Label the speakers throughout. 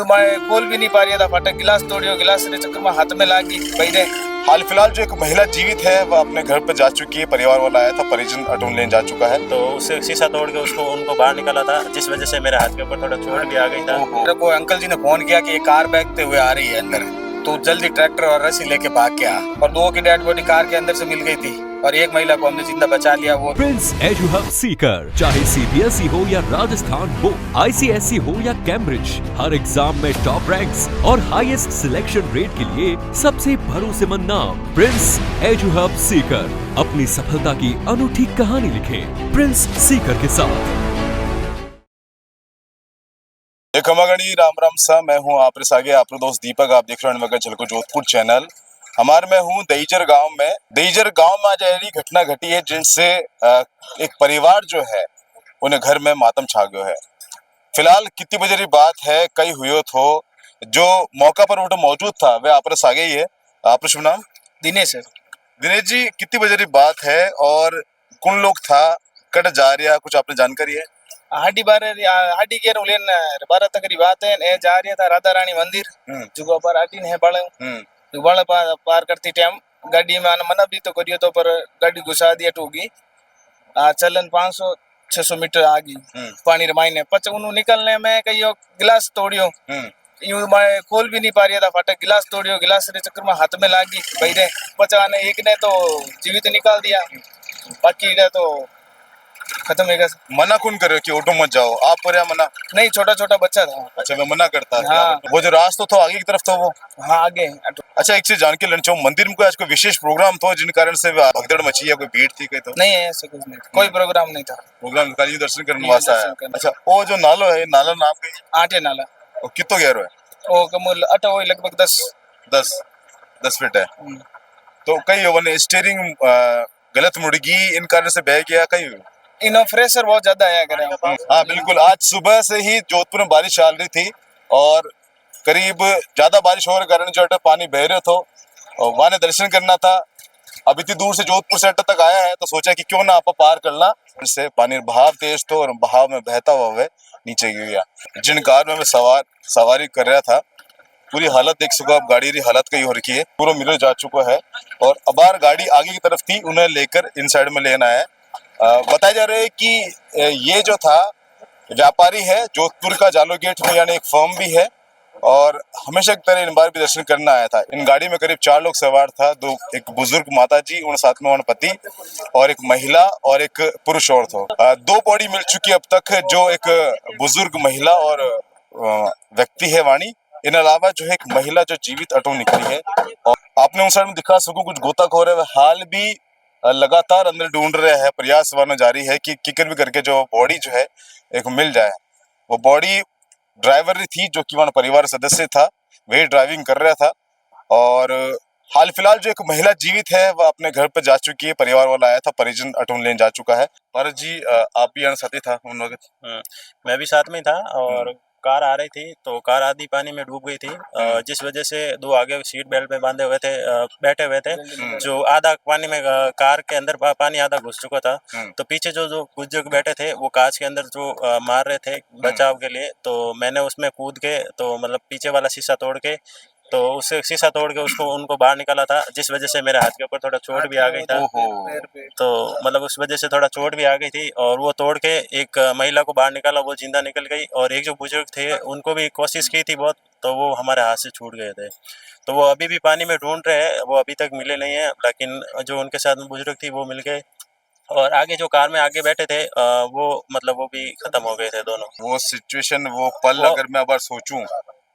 Speaker 1: तो मैं खोल भी नहीं पा रहा था, फाटक गिलास तोड़ियो, गिलास के चक्कर में हाथ में लागी बहरे।
Speaker 2: हाल फिलहाल जो एक महिला जीवित है वह अपने घर पर जा चुकी है। परिवार वाला आया था, परिजन अटून लेने जा चुका है,
Speaker 3: तो उससे शीशा तोड़ के उनको बाहर निकाला था, जिस वजह से मेरे हाथ के ऊपर थोड़ा चोट भी आ गई था।
Speaker 1: मेरे को अंकल जी ने फोन किया कि एक कार बैगते हुए आ रही है अंदर, तो जल्दी ट्रैक्टर और रस्सी लेके भाग के आ, और 2 की डेड बॉडी कार के अंदर से मिल गई थी और एक महिला को हमने जिंदा बचा लिया। वो
Speaker 4: प्रिंस एजुहब सीकर, चाहे सीबीएसई हो या राजस्थान बोर्ड, आईसीएसई हो या कैम्ब्रिज, हर एग्जाम में टॉप रैंक्स और हाईएस्ट सिलेक्शन रेट के लिए सबसे भरोसेमंद नाम प्रिंस एजुहब सीकर। अपनी सफलता की अनूठी कहानी लिखें प्रिंस सीकर के साथ।
Speaker 2: एक खमागणी राम राम सा, मैं हूँ आप आगे आपका दोस्त दीपक। आप देख रहे हैं मगर झलको जोधपुर चैनल। हमारे में हूँ दहीजर गांव में आज ऐसी घटना घटी है जिनसे एक परिवार जो है उन्हें घर में मातम छा गयो है। फिलहाल कितनी बजे की बात है, कई हुई थो जो मौका पर वो मौजूद था वह आप आगे ही है। आप शुभ नाम?
Speaker 1: दिनेश है।
Speaker 2: दिनेश जी, कितनी बजे की बात है और कौन लोग था, कट जा रहा, कुछ आपने जानकारी है?
Speaker 1: हाडी के रोलेन 12 तक की बात है। ए जा रहा था राधा रानी मंदिर जुगो पर आटी ने बाले बाले पार करती टाइम गाड़ी में आना मना भी तो करियो, तो पर गाड़ी घुसा दिया टूगी। चलन 500-600 मीटर आगी पानी रमाई ने पच उन्होंने निकलने में कहियो गिलास तोड़ियो, यूं मैं खोल भी नहीं पा रहा था, फाटक गिलास तोड़ियो, गिलास के चक्कर में हाथ में लागी बहरे। पचाने एक ने तो जीवित निकाल दिया, बाकी ने तो खत्म है।
Speaker 2: मना कौन करे कि ऑटो मत जाओ? आप पर या मना?
Speaker 1: नहीं, छोटा छोटा बच्चा था।
Speaker 2: अच्छा, मैं मना करता है।
Speaker 1: हाँ।
Speaker 2: वो जो रास्ता था आगे की तरफ था वो?
Speaker 1: हाँ, आगे।
Speaker 2: अच्छा, एक चीज जान के लेना चाहूँ, मंदिर में कोई आज कोई विशेष प्रोग्राम था जिन कारण से भगदड़ मची है, कोई भीड़ थी कोई? तो
Speaker 1: नहीं है, ऐसा कुछ नहीं, कोई प्रोग्राम नहीं था।
Speaker 2: प्रोग्राम खाली दर्शन करने वास्ते आया। अच्छा, वो जो नालो है, नाला नाम कहीं?
Speaker 1: आटे नाला।
Speaker 2: वो कितो गहरो है?
Speaker 1: वो कमूल अटा वो लगभग
Speaker 2: 10 फीट है। तो कई वन स्टीयरिंग गलत मुड़ गई, इन कारण से बह गया कहीं?
Speaker 1: इनो प्रेशर बहुत ज्यादा आया करे।
Speaker 2: हाँ बिल्कुल, आज सुबह से ही जोधपुर में बारिश चल रही थी और करीब ज्यादा बारिश होने के कारण जो है पानी बह रहे थे और वहां दर्शन करना था। अब इतनी दूर से जोधपुर सेंटर तक आया है तो सोचा कि क्यों ना आप पार करना। इससे पानी बहाव तेज तो और बहाव में बहता हुआ वह नीचे गिर गया। जिन कार में मैं सवारी कर रहा था, पूरी हालत देख सको आप, गाड़ी की हालत कई हो रखी है, पूरा मिरर जा चुका है और अबार गाड़ी आगे की तरफ थी, उन्हें लेकर इन साइड में लेना है। बताया जा रहा है कि ये जो था व्यापारी है जोधपुर का, जालो गेट में यानी एक फर्म भी है और हमेशा की तरह इन बार भी दर्शन करना आया था। इन गाड़ी में करीब 4 लोग सवार था, एक बुजुर्ग माता जी, उन साथ में उन पति और एक महिला और एक पुरुष और था। 2 बॉडी मिल चुकी अब तक, जो एक बुजुर्ग महिला और व्यक्ति है वाणी, इन अलावा जो है एक महिला जो जीवित अटो निकली है। और आपने उन साइड में दिखा सको कुछ गोताखोर है, हाल भी लगातार अंदर ढूंढ रहे हैं, प्रयास वाना जारी है कि किकर भी करके जो बॉडी जो है एक मिल जाए। वो बॉडी ड्राइवर थी जो कि वहां परिवार सदस्य था, वही ड्राइविंग कर रहा था। और हाल फिलहाल जो एक महिला जीवित है वह अपने घर पर जा चुकी है। परिवार वाला आया था, परिजन अटून लेने जा चुका है। भारत जी, आप भी साथी था उन वक्त?
Speaker 3: मैं भी साथ में था और कार आ रही थी तो कार आधी पानी में डूब गई थी, जिस वजह से 2 आगे सीट बेल्ट में बांधे हुए थे, बैठे हुए थे, जो आधा पानी में कार के अंदर पानी आधा घुस चुका था। तो पीछे जो बुजुर्ग बैठे थे वो कांच के अंदर जो मार रहे थे बचाव के लिए, तो मैंने उसमें कूद के तो मतलब पीछे वाला शीशा तोड़ के, तो उससे शीशा तोड़ के उनको बाहर निकाला था, जिस वजह से मेरे हाथ के ऊपर थोड़ा चोट भी आ गई था। तो मतलब उस वजह से थोड़ा चोट भी आ गई थी और वो तोड़ के एक महिला को बाहर निकाला, वो जिंदा निकल गई, और एक जो बुजुर्ग थे उनको भी कोशिश की थी बहुत, तो वो हमारे हाथ से छूट गए थे। तो वो अभी भी पानी में ढूंढ रहे हैं, वो अभी तक मिले नहीं है, लेकिन जो उनके साथ में बुजुर्ग थी वो मिल गए। और आगे जो कार में आगे बैठे थे वो मतलब वो भी खत्म हो गए थे दोनों।
Speaker 2: वो सिचुएशन, वो पल अगर मैं अब सोचूं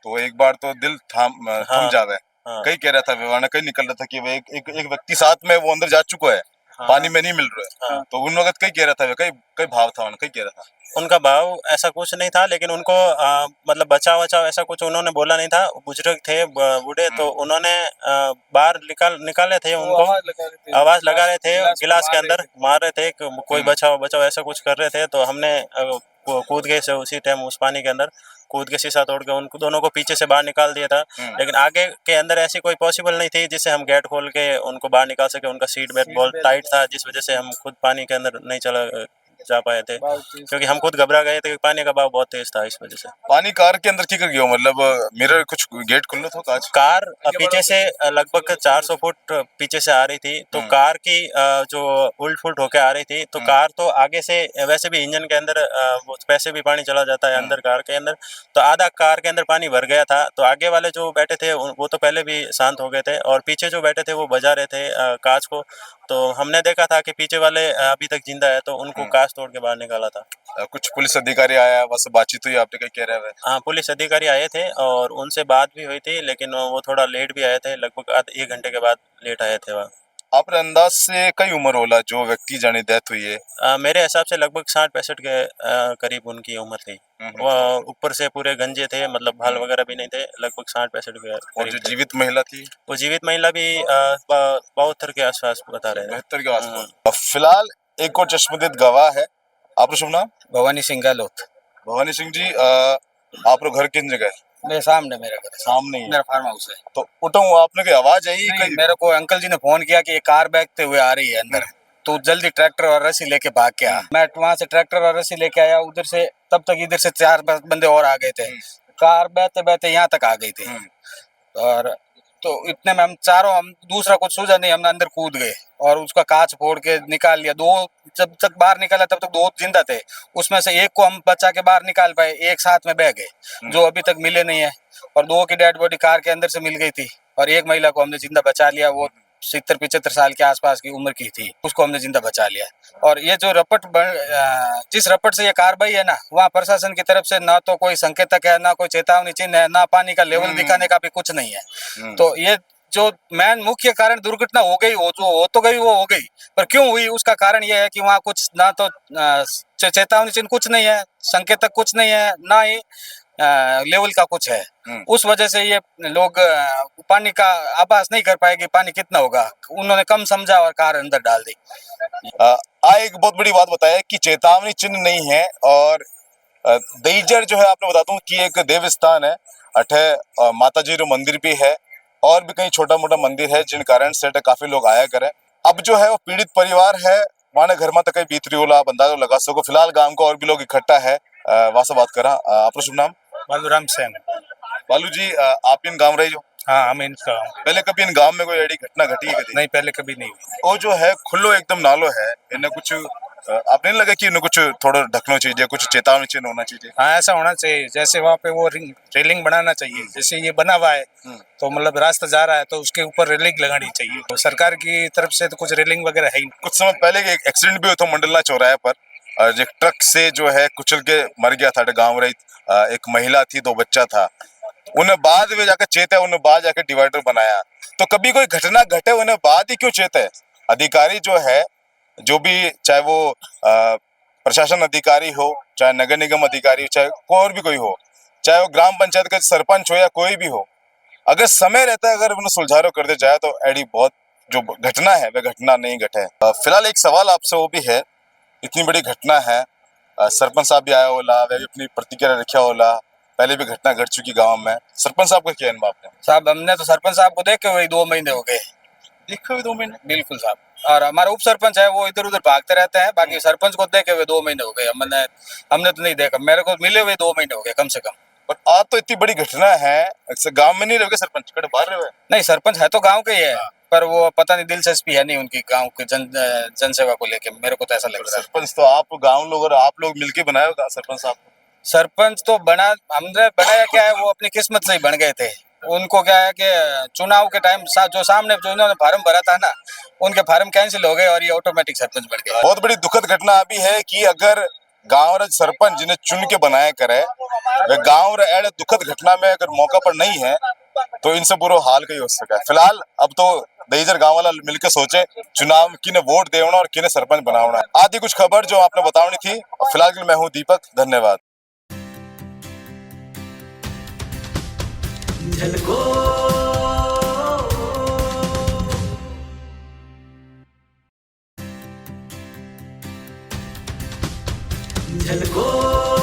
Speaker 2: तो एक बार तो दिल थम जावे। कई कह रहा था विवाना, कई निकल रहा था कि एक व्यक्ति साथ में वो अंदर जा चुका है, पानी में नहीं मिल रहा है। तो उन वक्त कई कह रहा था, कई भाव था उनका, कई कह रहा था।
Speaker 3: उनका भाव ऐसा कुछ नहीं था, लेकिन उनको मतलब बचाव ऐसा कुछ उन्होंने बोला नहीं था। बुजुर्ग थे बूढ़े, तो उन्होंने बाहर निकाले थे, उनको आवाज लगा रहे थे, गिलास के अंदर मार रहे थे, कोई बचाओ ऐसा कुछ कर रहे थे। तो हमने कूद गए उसी टाइम उस पानी के अंदर, कूद के शीशा तोड़ के उन दोनों को पीछे से बाहर निकाल दिया था। लेकिन आगे के अंदर ऐसी कोई पॉसिबल नहीं थी जिससे हम गेट खोल के उनको बाहर निकाल सके। उनका सीट बेल्ट बहुत टाइट था, जिस वजह से हम खुद पानी के अंदर नहीं जा पाए थे, क्योंकि हम खुद घबरा गए थे कि पानी का बहाव बहुत तेज था, इस वजह से।
Speaker 2: पानी कार के अंदर की कर गया, मतलब मिरर कुछ गेट खुले थे कांच?
Speaker 3: कार पीछे से लगभग 400 फुट पीछे से आ रही थी, तो कार की जो उल्ट फुल्ट होके आ रही थी, तो कार तो आगे से वैसे भी इंजन के अंदर वैसे भी पानी चला जाता है अंदर कार के अंदर, तो आधा कार के अंदर पानी भर गया था। तो आगे वाले जो बैठे थे वो तो पहले भी शांत हो गए थे, और पीछे जो बैठे थे वो बजा रहे थे कांच को। तो हमने देखा था कि पीछे वाले अभी तक जिंदा है, तो उनको कांच तोड़ के बाहर निकाला था।
Speaker 2: कुछ पुलिस अधिकारी आया, बस बातचीत हुई, आपने क्या कह रहे हैं?
Speaker 3: हाँ, पुलिस अधिकारी आए थे और उनसे बात भी हुई थी, लेकिन वो थोड़ा लेट भी आए थे, लगभग आधे 1 घंटे के बाद लेट आए थे वह।
Speaker 2: आपने अंदाज से कई उम्र होला जो व्यक्ति जाने डेथ हुई है?
Speaker 3: मेरे हिसाब से लगभग 60-65 के करीब उनकी उम्र थी। वो ऊपर से पूरे गंजे थे, मतलब बाल वगैरह भी नहीं थे, लगभग 60-65 के
Speaker 2: और
Speaker 3: करीब
Speaker 2: जो
Speaker 3: थे।
Speaker 2: जीवित महिला थी?
Speaker 3: वो जीवित महिला भी 72 के आसपास बता रहे थे।
Speaker 2: 72 के आसपास। फिलहाल एक और चश्मदीद गवाह है, आपका शुभ नाम?
Speaker 1: भवानी सिंह गहलोत।
Speaker 2: भवानी सिंह जी, आप लोग घर किन जगह है?
Speaker 1: मेरे सामने मेरा घर है,
Speaker 2: सामने ही
Speaker 1: मेरा फार्म हाउस है।
Speaker 2: तो उठा हूँ, आपने की आवाज आई?
Speaker 1: नहीं, मेरे को अंकल जी ने फोन किया कि ये कार बैगते हुए आ रही है अंदर, तो जल्दी ट्रैक्टर और रस्सी लेके भाग के आ। मैं वहां से ट्रैक्टर और रस्सी लेके आया, उधर से तब तक इधर से 4 बंदे और आ गए थे। कार बहते बहते यहाँ तक आ गई थी, और तो इतने में हम दूसरा कुछ सूझा नहीं, हमने अंदर कूद गए और उसका कांच फोड़ के निकाल लिया। जब तक बाहर निकाला तब तक 2 जिंदा थे, उसमें से एक को हम बचा के बाहर निकाल पाए, एक साथ में बह गए जो अभी तक मिले नहीं है, और 2 की डेड बॉडी कार के अंदर से मिल गई थी, और एक महिला को हमने जिंदा बचा लिया। वो 70-75 साल के आसपास की उम्र की थी, उसको हमने जिंदा बचा लिया। और ये जो जिस रपट से ये कार्रवाई है ना, वहाँ प्रशासन की तरफ से ना तो कोई संकेतक है, ना कोई चेतावनी चिन्ह है, ना पानी का लेवल दिखाने का भी कुछ नहीं है। तो ये जो मेन मुख्य कारण दुर्घटना हो गई, वो जो हो तो गई वो हो गई, पर क्यों हुई उसका कारण ये है कि वहाँ कुछ ना तो चेतावनी चिन्ह कुछ नहीं है, संकेतक कुछ नहीं है, ना ही लेवल का कुछ है। उस वजह से ये लोग पानी का आभास नहीं कर पाए कि पानी कितना होगा, उन्होंने कम समझा और कार अंदर डाल दी।
Speaker 2: एक बहुत बड़ी बात बताया कि चेतावनी चिन्ह नहीं है, और दईजर जो है आपने बताता हूँ कि एक देव स्थान है, अठे माता जी रो मंदिर भी है, और भी कहीं छोटा मोटा मंदिर है, जिन कारण से काफी लोग आया करे। अब जो है वो पीड़ित परिवार है, वहां घर में तक बीतरी होला बंदा लगा सको। फिलहाल गांव को और भी लोग इकट्ठा है, वहां से बात करा। आपका शुभ नाम?
Speaker 1: बालूराम सेन।
Speaker 2: बालू जी, आप इन गांव रहे जो?
Speaker 1: हाँ, हम इनका
Speaker 2: पहले कभी इन गांव में कोई ऐसी घटना घटी है कभी?
Speaker 1: नहीं, पहले कभी नहीं।
Speaker 2: वो जो है खुलो एकदम नालो है, इन्हें कुछ आपने नहीं लगा कि इन्हें कुछ थोड़ा ढकना चाहिए, कुछ चेतावनी चिन्ह होना चाहिए?
Speaker 1: हाँ, ऐसा होना चाहिए, जैसे वहाँ पे वो रेलिंग बनाना चाहिए, जैसे ये बना हुआ है तो मतलब रास्ता जा रहा है तो उसके ऊपर रेलिंग लगानी चाहिए। तो सरकार की तरफ से तो कुछ रेलिंग वगैरह है ही नहीं।
Speaker 2: कुछ समय पहले एक एक्सीडेंट भी हुआ था मंडला चौराहे पर, और एक ट्रक से जो है कुचल के मर गया था गाँव रही, एक महिला थी, 2 बच्चा था। उन्हें बाद में जाकर चेता, उन्हें बाद जाकर डिवाइडर बनाया। तो कभी कोई घटना घटे उन्हें बाद ही क्यों चेता है? अधिकारी जो है, जो भी, चाहे वो प्रशासन अधिकारी हो, चाहे नगर निगम अधिकारी हो, चाहे कोई और भी कोई हो, चाहे वो ग्राम पंचायत का सरपंच हो या कोई भी हो, अगर समय रहता है, अगर उन्हें सुलझारो कर दे जाए तो एडी बहुत जो घटना है वह घटना नहीं घटे। फिलहाल एक सवाल आपसे वो भी है, इतनी बड़ी घटना है, सरपंच साहब भी आया होला, वह भी अपनी प्रतिक्रिया रखा होला, पहले भी घटना घट चुकी गांव में। सरपंच साहब का क्या अनुभव है?
Speaker 1: साहब, हमने तो सरपंच साहब को देखे हुए 2 महीने हो गए।
Speaker 2: देखे हुए 2 महीने?
Speaker 1: बिल्कुल साहब। और हमारा उप सरपंच है, वो इधर उधर भागते रहते हैं, बाकी सरपंच को देखे हुए 2 महीने हो गए। हमने तो नहीं देखा, मेरे को मिले हुए 2 महीने हो गए कम से कम।
Speaker 2: पर आज तो इतनी बड़ी घटना है, गांव में नहीं रहोगे सरपंच, कड़े बाहर रहे?
Speaker 1: नहीं, सरपंच है तो गांव के ही है, पर वो पता नहीं दिलचस्पी है नहीं उनकी गांव के जनसेवा को लेके, मेरे को तो ऐसा लगता है।
Speaker 2: सरपंच तो आप गांव लोग और आप लोग मिलके बनाए होगा सरपंच साहब?
Speaker 1: सरपंच तो हमने बनाया क्या है, वो अपनी किस्मत से ही बन गए थे। उनको क्या है कि चुनाव के टाइम जो सामने जो इन्होंने फार्म भरा था ना, उनके फार्म कैंसिल हो गए और ये ऑटोमेटिक सरपंच बन गए।
Speaker 2: बहुत बड़ी दुखद घटना अभी है कि अगर गांव रे सरपंच जिन्हें चुन के बनाया करे, वे गांव रे ऐसे दुखद घटना में अगर मौका पर नहीं है तो इनसे बुरा हाल कहीं हो सका। फिलहाल अब तो दईजर गांव वाला मिलकर सोचे चुनाव में किने वोट देना और किने सरपंच बनाना। आदि कुछ खबर जो आपने बतानी थी। फिलहाल के लिए मैं हूँ दीपक, धन्यवाद।
Speaker 5: झलको